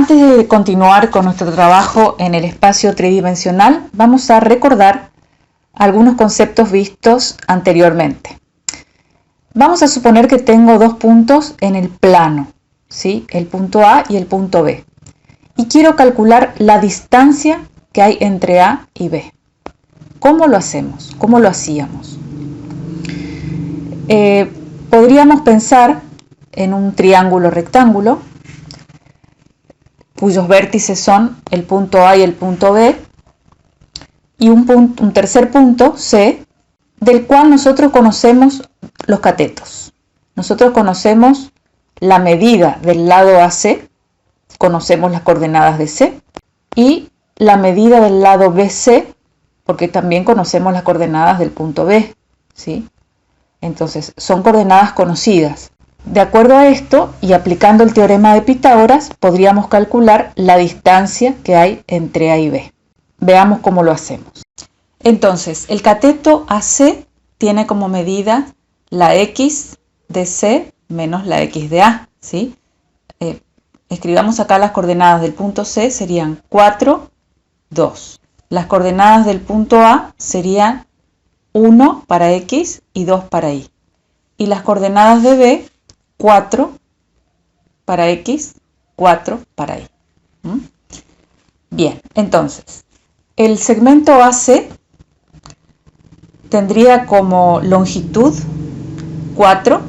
Antes de continuar con nuestro trabajo en el espacio tridimensional, vamos a recordar algunos conceptos vistos anteriormente. Vamos a suponer que tengo dos puntos en el plano, ¿sí? El punto A y el punto B. Y quiero calcular la distancia que hay entre A y B. ¿Cómo lo hacemos? ¿Cómo lo hacíamos? Podríamos pensar en un triángulo rectángulo, cuyos vértices son el punto A y el punto B, y un tercer punto, C, del cual nosotros conocemos los catetos. Nosotros conocemos la medida del lado AC, conocemos las coordenadas de C, y la medida del lado BC, porque también conocemos las coordenadas del punto B, ¿sí? Entonces, son coordenadas conocidas. De acuerdo a esto, y aplicando el teorema de Pitágoras, podríamos calcular la distancia que hay entre A y B. Veamos cómo lo hacemos. Entonces, el cateto AC tiene como medida la X de C menos la X de A, ¿sí? Escribamos acá las coordenadas del punto C, serían 4, 2. Las coordenadas del punto A serían 1 para X y 2 para Y. Y las coordenadas de B, 4 para X, 4 para Y. Bien, entonces, el segmento AC tendría como longitud 4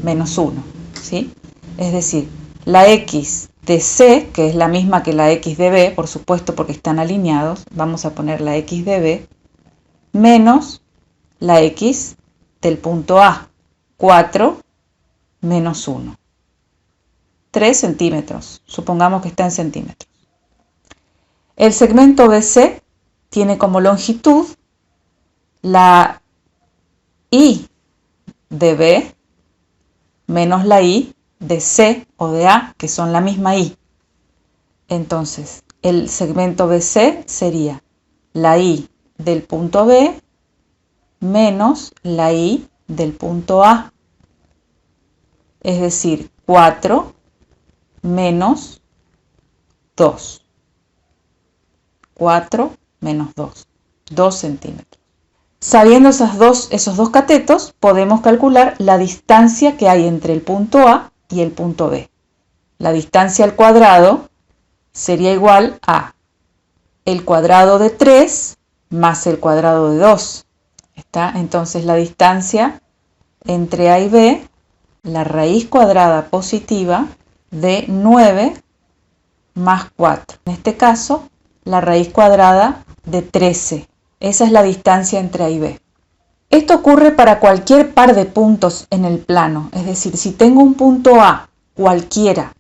menos 1, ¿sí? Es decir, la X de C, que es la misma que la X de B, por supuesto porque están alineados, vamos a poner la X de B, menos la X del punto A, 4 menos 1. 3 centímetros, supongamos que está en centímetros. El segmento BC tiene como longitud la Y de B menos la Y de C o de A, que son la misma Y. Entonces, el segmento BC sería la Y del punto B menos la Y del punto A. Es decir, 4 menos 2. 4 menos 2. 2 centímetros. Sabiendo esos dos catetos, podemos calcular la distancia que hay entre el punto A y el punto B. La distancia al cuadrado sería igual a el cuadrado de 3 más el cuadrado de 2. ¿Está? Entonces la distancia entre A y B, la raíz cuadrada positiva de 9 más 4. En este caso, la raíz cuadrada de 13. Esa es la distancia entre A y B. Esto ocurre para cualquier par de puntos en el plano. Es decir, si tengo un punto A cualquiera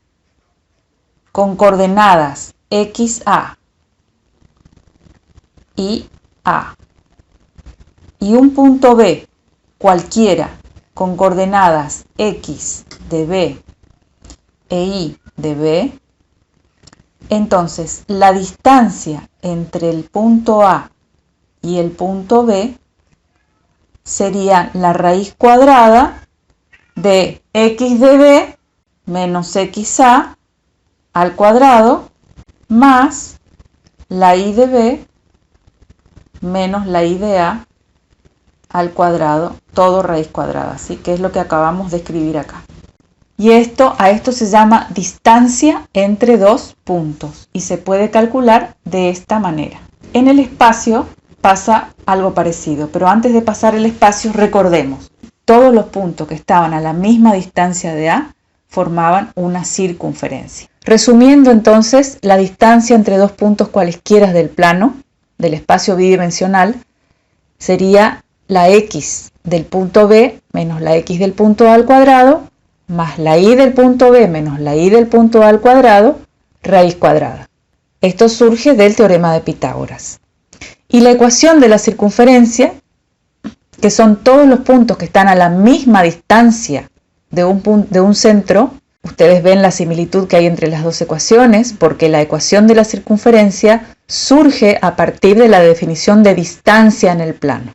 con coordenadas XA y A y un punto B cualquiera con coordenadas X de B e Y de B, entonces la distancia entre el punto A y el punto B sería la raíz cuadrada de X de B menos XA al cuadrado más la Y de B menos la Y de A al cuadrado, todo raíz cuadrada, ¿sí? Que es lo que acabamos de escribir acá. Y a esto se llama distancia entre dos puntos y se puede calcular de esta manera. En el espacio pasa algo parecido, pero antes de pasar el espacio recordemos, todos los puntos que estaban a la misma distancia de A formaban una circunferencia. Resumiendo entonces, la distancia entre dos puntos cualesquiera del plano, del espacio bidimensional, sería la X del punto B menos la X del punto A al cuadrado, más la Y del punto B menos la Y del punto A al cuadrado, raíz cuadrada. Esto surge del teorema de Pitágoras. Y la ecuación de la circunferencia, que son todos los puntos que están a la misma distancia de un centro, ustedes ven la similitud que hay entre las dos ecuaciones, porque la ecuación de la circunferencia surge a partir de la definición de distancia en el plano,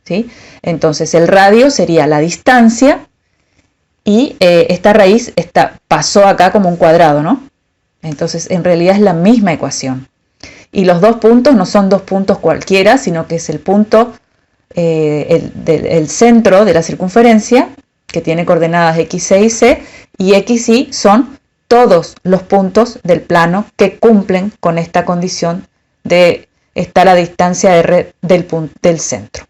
¿sí? Entonces el radio sería la distancia y esta raíz pasó acá como un cuadrado, ¿no? Entonces, en realidad es la misma ecuación. Y los dos puntos no son dos puntos cualquiera, sino que es el punto, el centro de la circunferencia, que tiene coordenadas x, y c, y x, y son todos los puntos del plano que cumplen con esta condición de estar a distancia r del centro.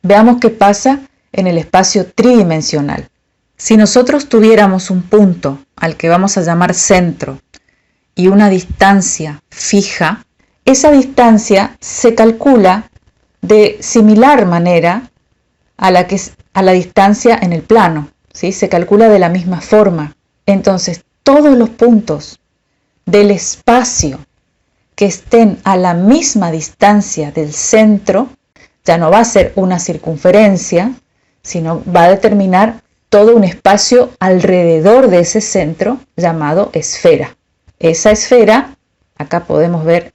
Veamos qué pasa en el espacio tridimensional. Si nosotros tuviéramos un punto al que vamos a llamar centro y una distancia fija, esa distancia se calcula de similar manera a la distancia en el plano, ¿sí? Se calcula de la misma forma. Entonces, todos los puntos del espacio que estén a la misma distancia del centro, ya no va a ser una circunferencia, sino va a determinar todo un espacio alrededor de ese centro llamado esfera. Esa esfera, acá podemos ver,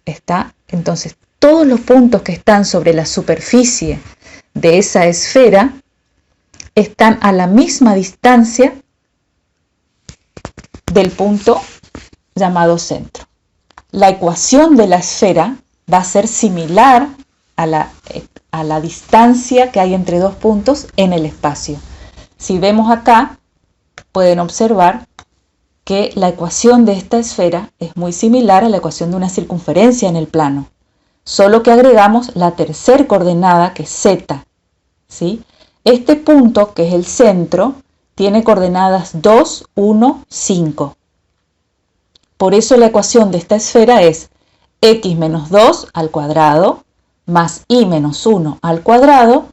está, entonces todos los puntos que están sobre la superficie de esa esfera están a la misma distancia del punto llamado centro. La ecuación de la esfera va a ser similar a la distancia que hay entre dos puntos en el espacio. Si vemos acá, pueden observar que la ecuación de esta esfera es muy similar a la ecuación de una circunferencia en el plano, solo que agregamos la tercera coordenada, que es z, ¿sí? Este punto, que es el centro, tiene coordenadas 2, 1, 5. Por eso la ecuación de esta esfera es x menos 2 al cuadrado más y menos 1 al cuadrado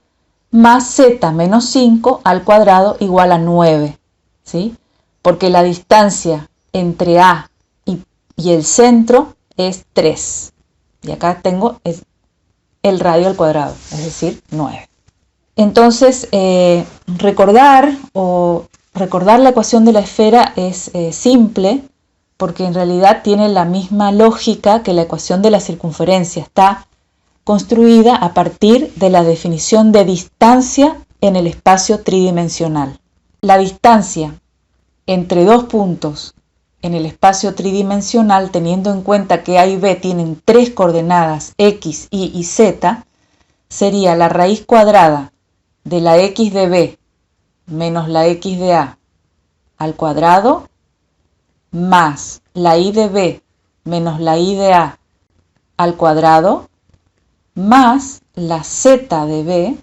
más z menos 5 al cuadrado igual a 9, ¿sí? Porque la distancia entre A y el centro es 3. Y acá tengo el radio al cuadrado, es decir, 9. Entonces, recordar la ecuación de la esfera es simple, porque en realidad tiene la misma lógica que la ecuación de la circunferencia. Está construida a partir de la definición de distancia en el espacio tridimensional. La distancia entre dos puntos en el espacio tridimensional, teniendo en cuenta que A y B tienen tres coordenadas x, y y z, sería la raíz cuadrada de la x de B menos la x de A al cuadrado más la y de B menos la y de A al cuadrado más la z de B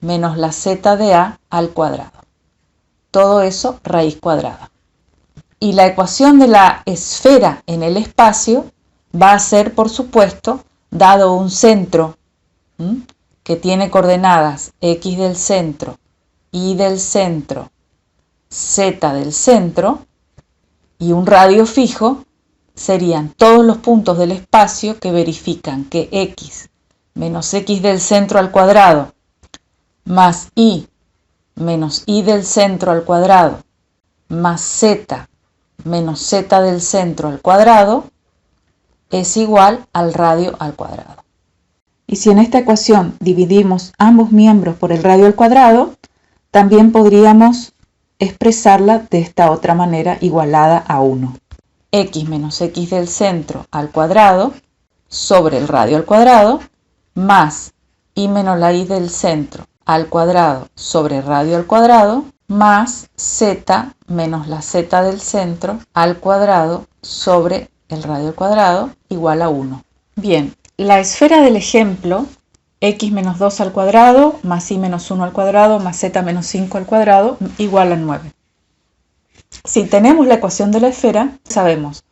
menos la z de A al cuadrado. Todo eso raíz cuadrada. Y la ecuación de la esfera en el espacio va a ser, por supuesto, dado un centro que tiene coordenadas x del centro, y del centro, z del centro, y un radio fijo, serían todos los puntos del espacio que verifican que x menos x del centro al cuadrado más y menos y del centro al cuadrado más z menos z del centro al cuadrado es igual al radio al cuadrado. Y si en esta ecuación dividimos ambos miembros por el radio al cuadrado, también podríamos expresarla de esta otra manera, igualada a 1. X menos x del centro al cuadrado sobre el radio al cuadrado más y menos la y del centro al cuadrado sobre radio al cuadrado más z menos la z del centro al cuadrado sobre el radio al cuadrado igual a 1. Bien, la esfera del ejemplo, x menos 2 al cuadrado más y menos 1 al cuadrado más z menos 5 al cuadrado igual a 9. Si tenemos la ecuación de la esfera, sabemos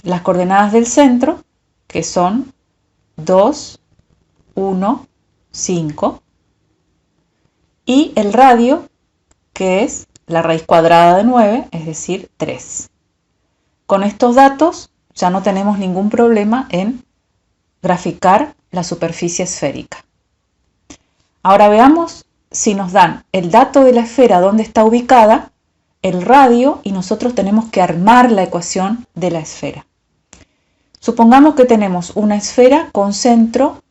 las coordenadas del centro, que son 2, 1, 5, y el radio, que es la raíz cuadrada de 9, es decir, 3. Con estos datos ya no tenemos ningún problema en graficar la superficie esférica. Ahora veamos si nos dan el dato de la esfera, dónde está ubicada, el radio, y nosotros tenemos que armar la ecuación de la esfera. Supongamos que tenemos una esfera con centro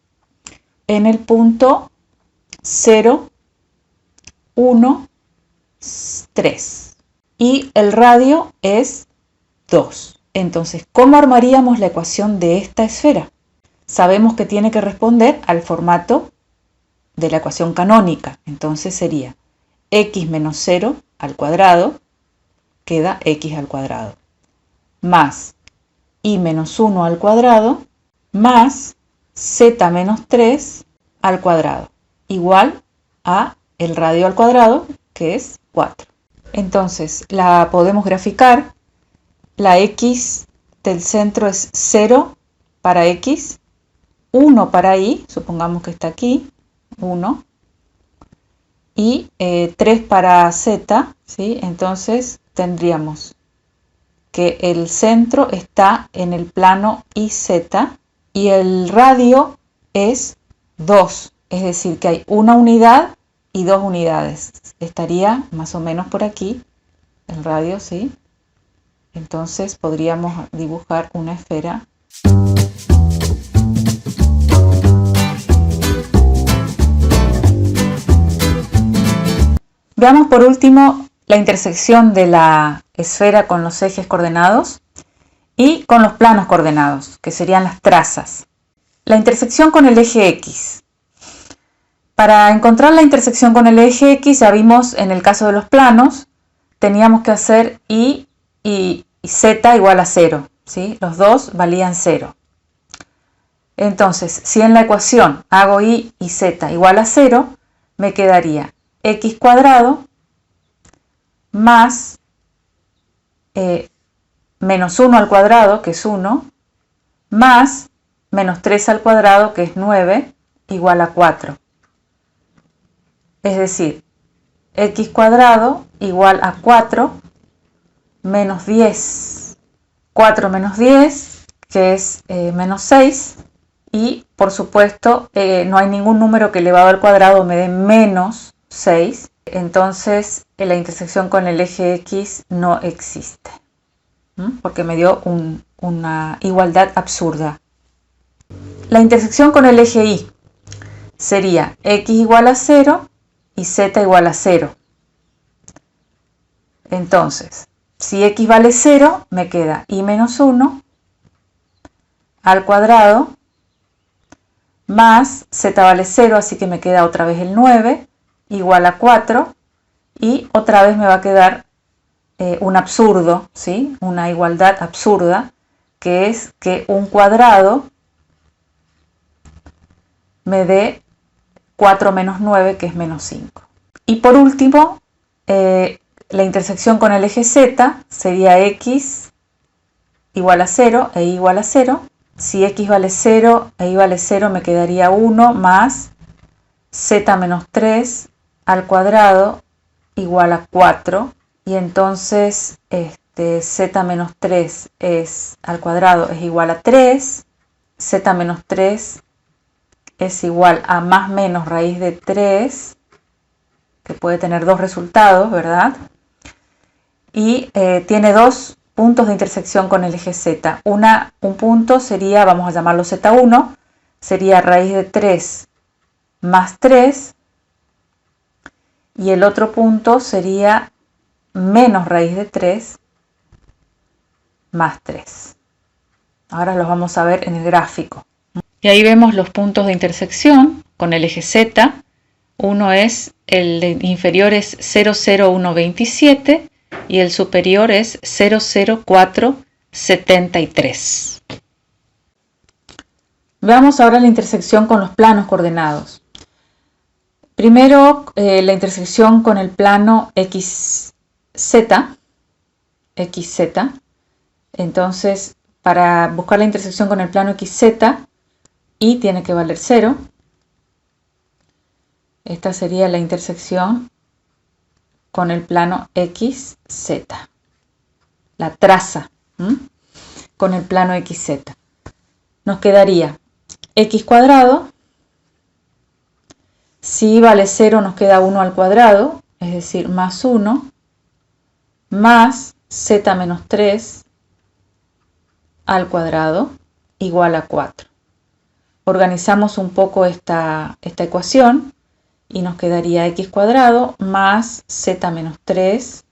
en el punto 0, 1, 3 y el radio es 2. Entonces, ¿cómo armaríamos la ecuación de esta esfera? Sabemos que tiene que responder al formato de la ecuación canónica. Entonces sería x menos 0 al cuadrado, queda x al cuadrado, más y menos 1 al cuadrado, más z menos 3 al cuadrado, igual a el radio al cuadrado, que es 4. Entonces, la podemos graficar. La x del centro es 0 para x, 1 para y, supongamos que está aquí, 1, y 3 para z, ¿sí? Entonces tendríamos que el centro está en el plano IZ y el radio es 2, es decir, que hay una unidad y 2 unidades. Estaría más o menos por aquí el radio, ¿sí? Entonces podríamos dibujar una esfera. Veamos por último la intersección de la esfera con los ejes coordenados y con los planos coordenados, que serían las trazas. La intersección con el eje X. Para encontrar la intersección con el eje X, ya vimos en el caso de los planos, teníamos que hacer y z igual a 0, ¿sí? Los dos valían 0. Entonces, si en la ecuación hago y z igual a 0, me quedaría x cuadrado más menos 1 al cuadrado, que es 1, más menos 3 al cuadrado, que es 9, igual a 4. Es decir, x cuadrado igual a 4 menos 10. 4 menos 10, que es menos 6. Y, por supuesto, no hay ningún número que elevado al cuadrado me dé menos 6. Entonces, la intersección con el eje X no existe, porque me dio una igualdad absurda. La intersección con el eje Y sería x igual a 0 y z igual a 0. Entonces, si x vale 0, me queda y menos 1 al cuadrado más z vale 0, así que me queda otra vez el 9, igual a 4, y otra vez me va a quedar un absurdo, ¿sí? Una igualdad absurda, que es que un cuadrado me dé 4 menos 9, que es menos 5. Y por último, la intersección con el eje Z sería x igual a 0 e y igual a 0. Si x vale 0 e y vale 0, me quedaría 1 más z menos 3 al cuadrado igual a 4. Y entonces z menos 3 al cuadrado es igual a 3. Z menos 3 es igual a más menos raíz de 3, que puede tener dos resultados, ¿verdad? Y tiene dos puntos de intersección con el eje Z. Un punto sería, vamos a llamarlo Z1, sería raíz de 3 más 3, y el otro punto sería menos raíz de 3 más 3. Ahora los vamos a ver en el gráfico. Y ahí vemos los puntos de intersección con el eje Z. Uno es, el inferior es 00127 y el superior es 00473. Veamos ahora la intersección con los planos coordenados. Primero, la intersección con el plano XZ. Entonces, para buscar la intersección con el plano XZ, y tiene que valer 0. Esta sería la intersección con el plano XZ. La traza con el plano XZ. Nos quedaría x cuadrado. Si vale 0, nos queda 1 al cuadrado, es decir, más 1, más z menos 3 al cuadrado igual a 4. Organizamos un poco esta ecuación y nos quedaría x cuadrado más z menos 3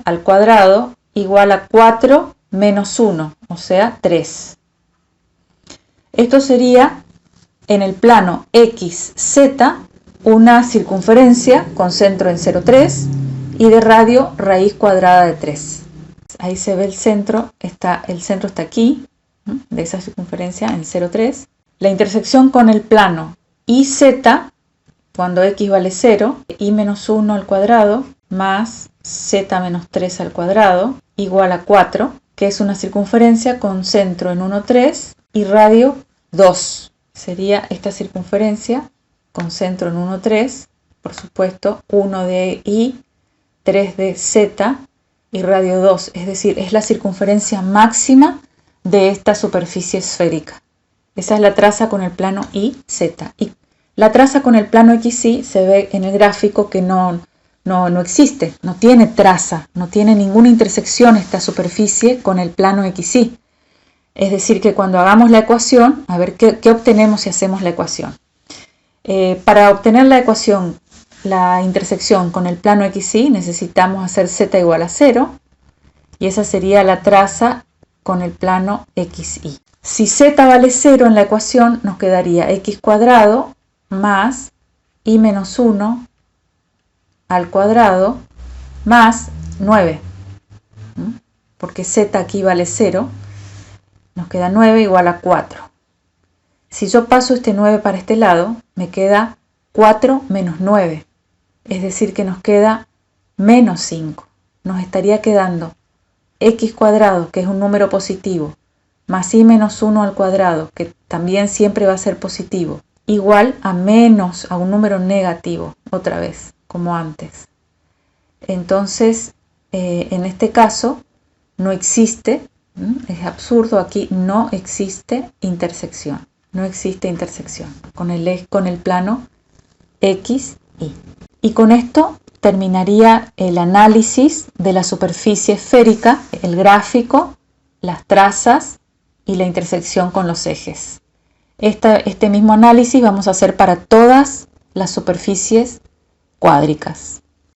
al cuadrado igual a 4 menos 1, o sea 3. Esto sería en el plano XZ una circunferencia con centro en 0,3 y de radio raíz cuadrada de 3. Ahí se ve el centro está aquí, de esa circunferencia en 0,3. La intersección con el plano IZ, cuando x vale 0, y menos 1 al cuadrado más z menos 3 al cuadrado igual a 4, que es una circunferencia con centro en 1,3 y radio 2. Sería esta circunferencia con centro en 1,3, por supuesto, 1 de y, 3 de z y radio 2, es decir, es la circunferencia máxima de esta superficie esférica. Esa es la traza con el plano IZ. Y la traza con el plano XY se ve en el gráfico que no existe, no tiene traza, no tiene ninguna intersección esta superficie con el plano XY. Es decir, que cuando hagamos la ecuación, a ver qué obtenemos si hacemos la ecuación. Para obtener la ecuación, la intersección con el plano XY, necesitamos hacer z igual a 0, y esa sería la traza con el plano XY. Si z vale 0 en la ecuación, nos quedaría x cuadrado más y menos 1 al cuadrado más 9, porque z aquí vale 0, nos queda 9 igual a 4. Si yo paso este 9 para este lado, me queda 4 menos 9, es decir que nos queda menos 5. Nos estaría quedando x cuadrado, que es un número positivo, más y menos 1 al cuadrado, que también siempre va a ser positivo, igual a un número negativo, otra vez, como antes. Entonces, en este caso, no existe, es absurdo, aquí no existe intersección. No existe intersección con el plano XY. Y con esto terminaría el análisis de la superficie esférica, el gráfico, las trazas y la intersección con los ejes. Este mismo análisis vamos a hacer para todas las superficies cuádricas.